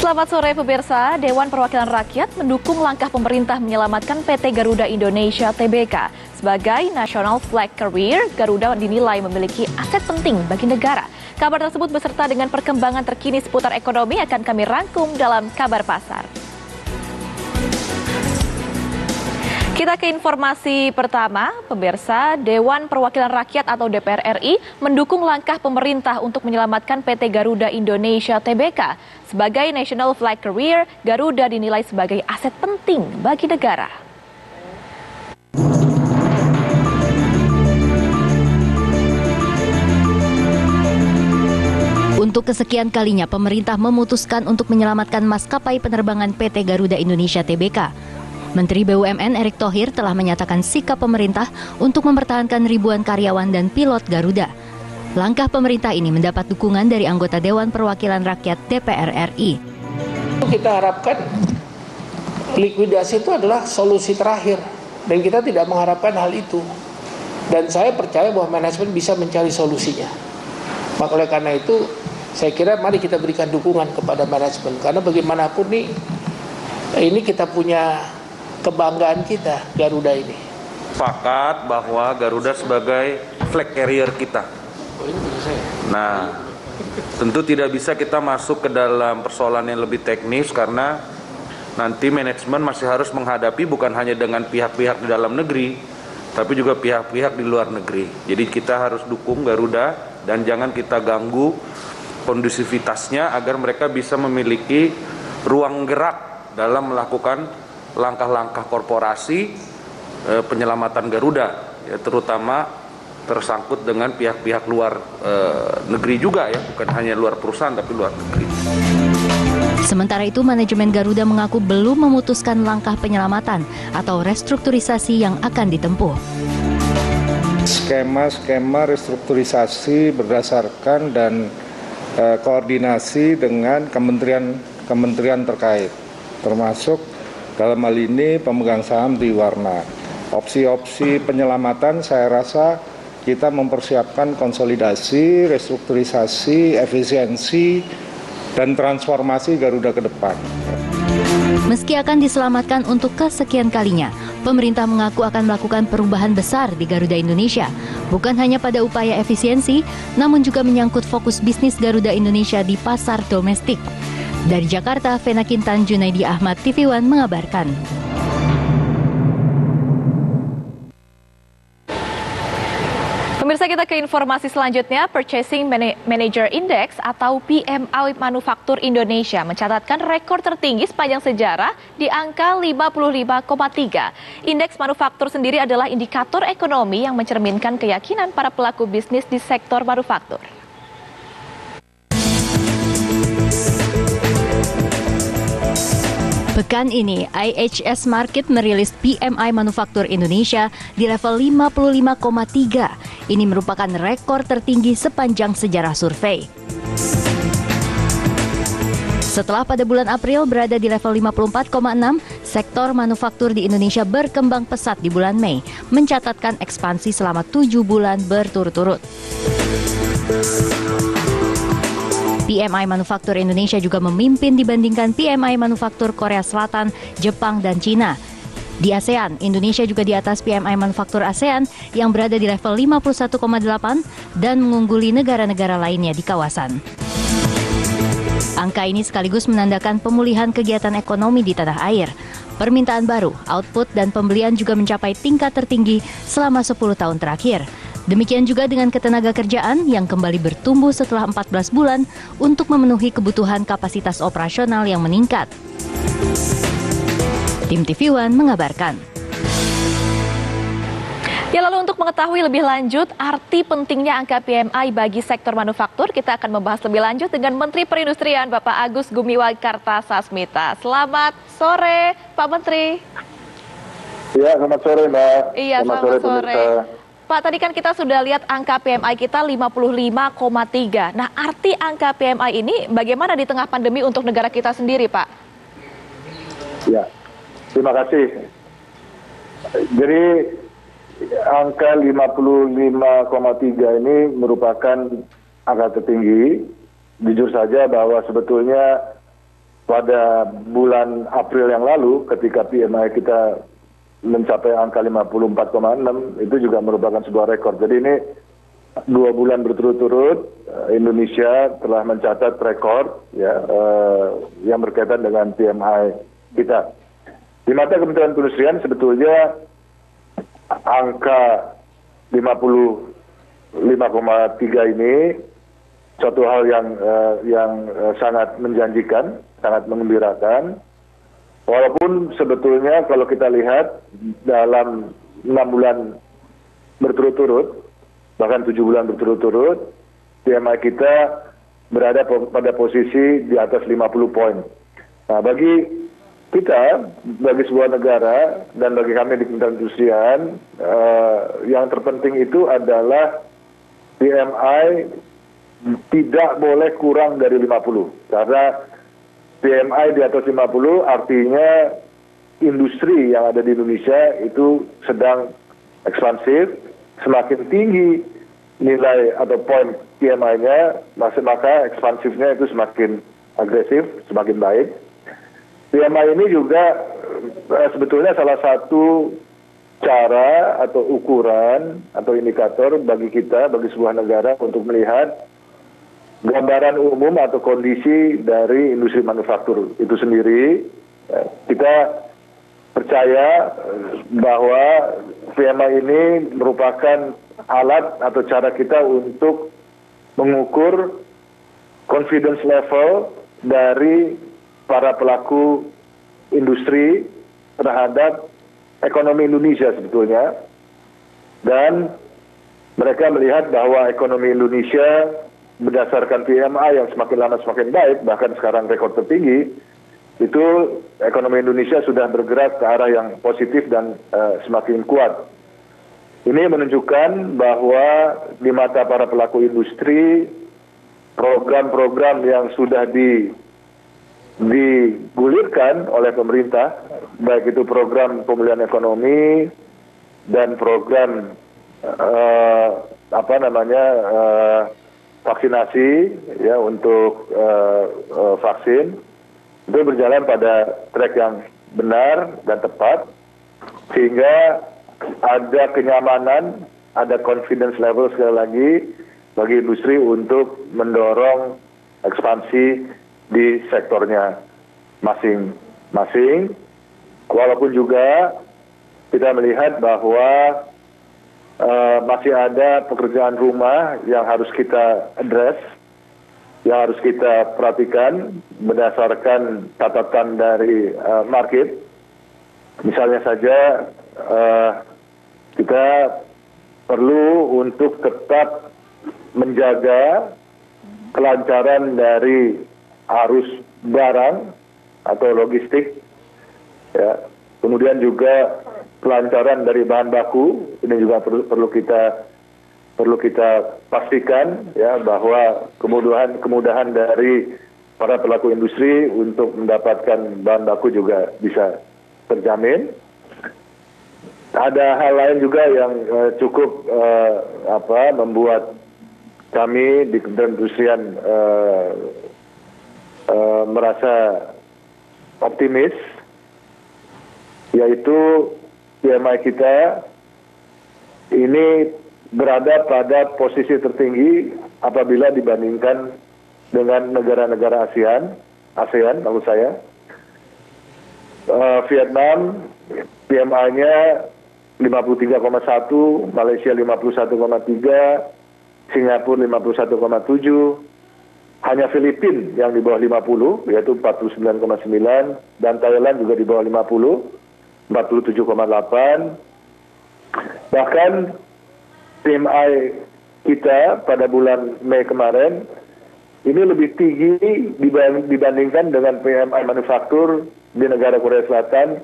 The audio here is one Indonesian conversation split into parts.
Selamat sore pemirsa, Dewan Perwakilan Rakyat mendukung langkah pemerintah menyelamatkan PT Garuda Indonesia Tbk. Sebagai National Flag Carrier, Garuda dinilai memiliki aset penting bagi negara. Kabar tersebut beserta dengan perkembangan terkini seputar ekonomi akan kami rangkum dalam Kabar Pasar. Kita ke informasi pertama, pemirsa, Dewan Perwakilan Rakyat atau DPR RI mendukung langkah pemerintah untuk menyelamatkan PT Garuda Indonesia Tbk. Sebagai National Flag Carrier, Garuda dinilai sebagai aset penting bagi negara. Untuk kesekian kalinya, pemerintah memutuskan untuk menyelamatkan maskapai penerbangan PT Garuda Indonesia Tbk. Menteri BUMN Erick Thohir telah menyatakan sikap pemerintah untuk mempertahankan ribuan karyawan dan pilot Garuda. Langkah pemerintah ini mendapat dukungan dari anggota Dewan Perwakilan Rakyat DPR RI. Kita harapkan likuidasi itu adalah solusi terakhir dan kita tidak mengharapkan hal itu. Dan saya percaya bahwa manajemen bisa mencari solusinya. Maka oleh karena itu saya kira mari kita berikan dukungan kepada manajemen karena bagaimanapun nih ini kita punya kebanggaan kita, Garuda ini. Sepakat bahwa Garuda sebagai flag carrier kita. Nah, tentu tidak bisa kita masuk ke dalam persoalan yang lebih teknis karena nanti manajemen masih harus menghadapi bukan hanya dengan pihak-pihak di dalam negeri, tapi juga pihak-pihak di luar negeri. Jadi kita harus dukung Garuda dan jangan kita ganggu kondusivitasnya agar mereka bisa memiliki ruang gerak dalam melakukan langkah-langkah korporasi penyelamatan Garuda, ya, terutama tersangkut dengan pihak-pihak luar negeri juga ya, bukan hanya luar perusahaan tapi luar negeri. Sementara itu, manajemen Garuda mengaku belum memutuskan langkah penyelamatan atau restrukturisasi yang akan ditempuh. Skema restrukturisasi berdasarkan dan koordinasi dengan kementerian terkait, termasuk dalam hal ini pemegang saham di Warna. Opsi-opsi penyelamatan saya rasa kita mempersiapkan konsolidasi, restrukturisasi, efisiensi, dan transformasi Garuda ke depan. Meski akan diselamatkan untuk kesekian kalinya, pemerintah mengaku akan melakukan perubahan besar di Garuda Indonesia. Bukan hanya pada upaya efisiensi, namun juga menyangkut fokus bisnis Garuda Indonesia di pasar domestik. Dari Jakarta, Vena Kintan, Junaidi Ahmad, TV One mengabarkan. Pemirsa, kita ke informasi selanjutnya. Purchasing Manager Index atau PMI Manufaktur Indonesia mencatatkan rekor tertinggi sepanjang sejarah di angka 55,3. Indeks manufaktur sendiri adalah indikator ekonomi yang mencerminkan keyakinan para pelaku bisnis di sektor manufaktur. Pekan ini, IHS Markit merilis PMI Manufaktur Indonesia di level 55,3. Ini merupakan rekor tertinggi sepanjang sejarah survei. Setelah pada bulan April berada di level 54,6, sektor manufaktur di Indonesia berkembang pesat di bulan Mei, mencatatkan ekspansi selama 7 bulan berturut-turut. PMI Manufaktur Indonesia juga memimpin dibandingkan PMI Manufaktur Korea Selatan, Jepang, dan Cina. Di ASEAN, Indonesia juga di atas PMI Manufaktur ASEAN yang berada di level 51,8 dan mengungguli negara-negara lainnya di kawasan. Angka ini sekaligus menandakan pemulihan kegiatan ekonomi di tanah air. Permintaan baru, output, dan pembelian juga mencapai tingkat tertinggi selama 10 tahun terakhir. Demikian juga dengan ketenaga kerjaan yang kembali bertumbuh setelah 14 bulan untuk memenuhi kebutuhan kapasitas operasional yang meningkat. Tim TV One mengabarkan. Ya, lalu untuk mengetahui lebih lanjut arti pentingnya angka PMI bagi sektor manufaktur, kita akan membahas lebih lanjut dengan Menteri Perindustrian Bapak Agus Gumiwang Kartasasmita. Selamat sore, Pak Menteri. Iya, selamat sore, Mbak. Iya, selamat sore. Pak, tadi kan kita sudah lihat angka PMI kita 55,3. Nah, arti angka PMI ini bagaimana di tengah pandemi untuk negara kita sendiri, Pak? Ya, terima kasih. Jadi, angka 55,3 ini merupakan angka tertinggi. Jujur saja bahwa sebetulnya pada bulan April yang lalu ketika PMI kita mencapai angka 54,6 itu juga merupakan sebuah rekor. Jadi ini 2 bulan berturut-turut Indonesia telah mencatat rekor ya yang berkaitan dengan PMI kita. Di mata Kementerian Perindustrian sebetulnya angka 55,3 ini suatu hal yang sangat menjanjikan, sangat menggembirakan. Walaupun sebetulnya kalau kita lihat dalam 6 bulan berturut-turut, bahkan 7 bulan berturut-turut, PMI kita berada pada posisi di atas 50 poin. Nah, bagi kita, bagi sebuah negara, dan bagi kami di Kementerian Perindustrian, yang terpenting itu adalah PMI tidak boleh kurang dari 50. Karena PMI di atas 50 artinya industri yang ada di Indonesia itu sedang ekspansif, semakin tinggi nilai atau poin PMI-nya, maka ekspansifnya itu semakin agresif, semakin baik. PMI ini juga sebetulnya salah satu cara atau ukuran atau indikator bagi kita, bagi sebuah negara untuk melihat gambaran umum atau kondisi dari industri manufaktur itu sendiri. Kita percaya bahwa PMI ini merupakan alat atau cara kita untuk mengukur confidence level dari para pelaku industri terhadap ekonomi Indonesia sebetulnya. Dan mereka melihat bahwa ekonomi Indonesia berdasarkan PMI yang semakin lama semakin baik, bahkan sekarang rekor tertinggi, itu ekonomi Indonesia sudah bergerak ke arah yang positif dan semakin kuat. Ini menunjukkan bahwa di mata para pelaku industri, program-program yang sudah digulirkan oleh pemerintah, baik itu program pemulihan ekonomi dan program vaksinasi ya untuk vaksin, itu berjalan pada track yang benar dan tepat, sehingga ada kenyamanan, ada confidence level sekali lagi bagi industri untuk mendorong ekspansi di sektornya masing-masing. Walaupun juga kita melihat bahwa masih ada pekerjaan rumah yang harus kita address, yang harus kita perhatikan berdasarkan catatan dari market. Misalnya saja kita perlu untuk tetap menjaga kelancaran dari arus barang atau logistik, ya. Kemudian juga kelancaran dari bahan baku, ini juga perlu kita pastikan ya bahwa kemudahan dari para pelaku industri untuk mendapatkan bahan baku juga bisa terjamin. Ada hal lain juga yang cukup membuat kami di Kementerian Perindustrian merasa optimis, yaitu PMI kita ini berada pada posisi tertinggi apabila dibandingkan dengan negara-negara ASEAN maksud saya. Vietnam PMI-nya 53,1, Malaysia 51,3, Singapura 51,7, hanya Filipina yang di bawah 50 yaitu 49,9, dan Thailand juga di bawah 50, 47,8. Bahkan PMI kita pada bulan Mei kemarin ini lebih tinggi dibandingkan dengan PMI manufaktur di negara Korea Selatan,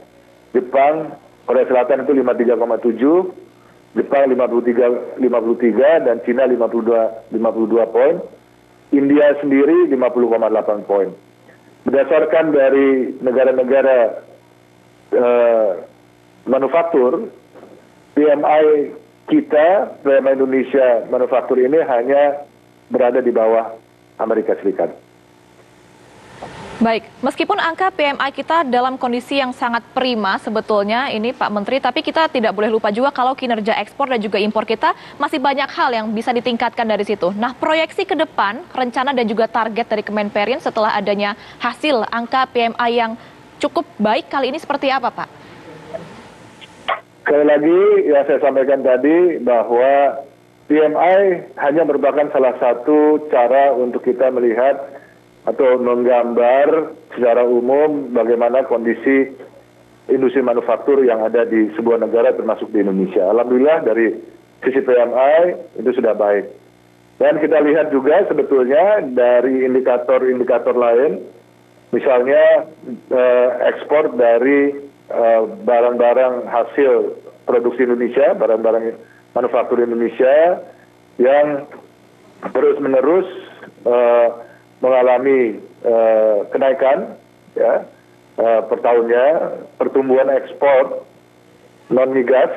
Jepang. Korea Selatan itu 53,7, Jepang 53, dan Cina 52 poin. India sendiri 50,8 poin. Berdasarkan dari negara-negara manufaktur, PMI kita, PMI Indonesia manufaktur ini hanya berada di bawah Amerika Serikat. Baik, meskipun angka PMI kita dalam kondisi yang sangat prima sebetulnya ini Pak Menteri, tapi kita tidak boleh lupa juga kalau kinerja ekspor dan juga impor kita masih banyak hal yang bisa ditingkatkan dari situ. Nah, proyeksi ke depan, rencana dan juga target dari Kemenperin setelah adanya hasil angka PMI yang cukup baik kali ini seperti apa, Pak? Sekali lagi yang saya sampaikan tadi bahwa PMI hanya merupakan salah satu cara untuk kita melihat atau menggambar secara umum bagaimana kondisi industri manufaktur yang ada di sebuah negara termasuk di Indonesia. Alhamdulillah dari sisi PMI itu sudah baik. Dan kita lihat juga sebetulnya dari indikator-indikator lain, misalnya ekspor dari barang-barang hasil produksi Indonesia, barang-barang manufaktur Indonesia yang terus-menerus mengalami kenaikan ya per tahunnya. Pertumbuhan ekspor non migas,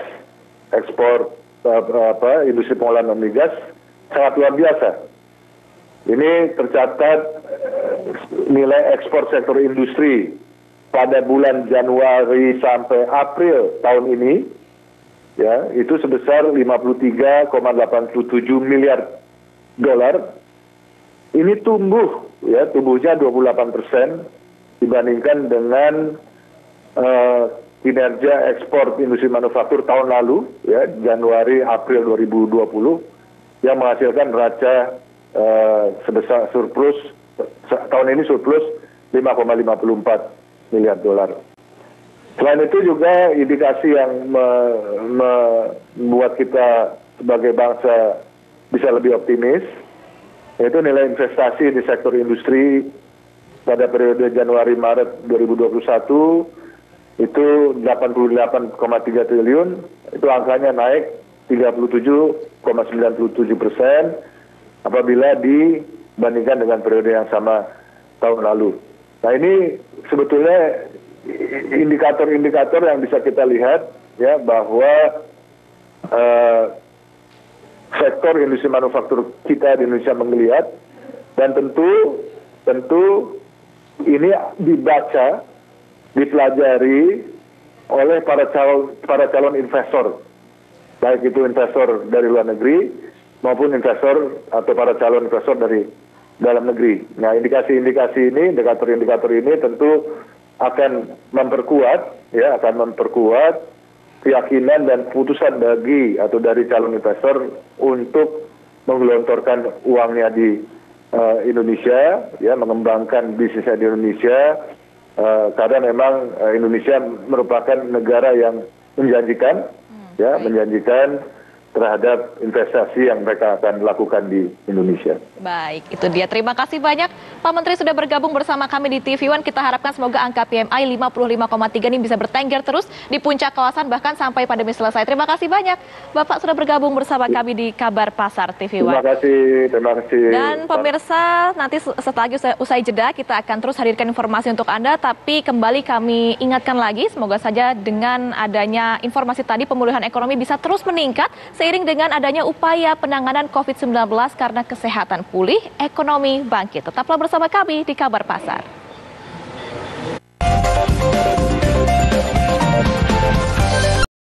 ekspor industri pengolahan non migas sangat luar biasa. Ini tercatat nilai ekspor sektor industri pada bulan Januari sampai April tahun ini ya itu sebesar 53,87 miliar dolar. Ini tumbuh, ya tumbuhnya 28% dibandingkan dengan kinerja ekspor industri manufaktur tahun lalu, ya Januari April 2020 yang menghasilkan neraca sebesar surplus tahun ini surplus 5,54 miliar dolar. Selain itu juga indikasi yang membuat kita sebagai bangsa bisa lebih optimis, yaitu nilai investasi di sektor industri pada periode Januari-Maret 2021 itu 88,3 triliun, itu angkanya naik 37,97% apabila dibandingkan dengan periode yang sama tahun lalu. Nah ini sebetulnya indikator-indikator yang bisa kita lihat ya bahwa sektor industri manufaktur kita di Indonesia menggeliat, dan tentu ini dibaca, dipelajari oleh para calon investor, baik itu investor dari luar negeri maupun investor atau para calon investor dari dalam negeri. Nah, indikasi-indikasi ini, indikator-indikator ini tentu akan memperkuat keyakinan dan keputusan bagi atau dari calon investor untuk menggelontorkan uangnya di Indonesia, ya mengembangkan bisnisnya di Indonesia, karena memang Indonesia merupakan negara yang menjanjikan, menjanjikan terhadap investasi yang mereka akan lakukan di Indonesia. Baik, itu dia. Terima kasih banyak Pak Menteri sudah bergabung bersama kami di TV One. Kita harapkan semoga angka PMI 55,3 ini bisa bertengger terus di puncak kawasan bahkan sampai pandemi selesai. Terima kasih banyak Bapak sudah bergabung bersama kami di Kabar Pasar TV One. Terima kasih. Dan pemirsa, nanti setelah usai jeda kita akan terus hadirkan informasi untuk Anda, tapi kembali kami ingatkan lagi semoga saja dengan adanya informasi tadi pemulihan ekonomi bisa terus meningkat seiring dengan adanya upaya penanganan COVID-19 karena kesehatan pulih, ekonomi bangkit. Tetaplah bersama kami di Kabar Pasar.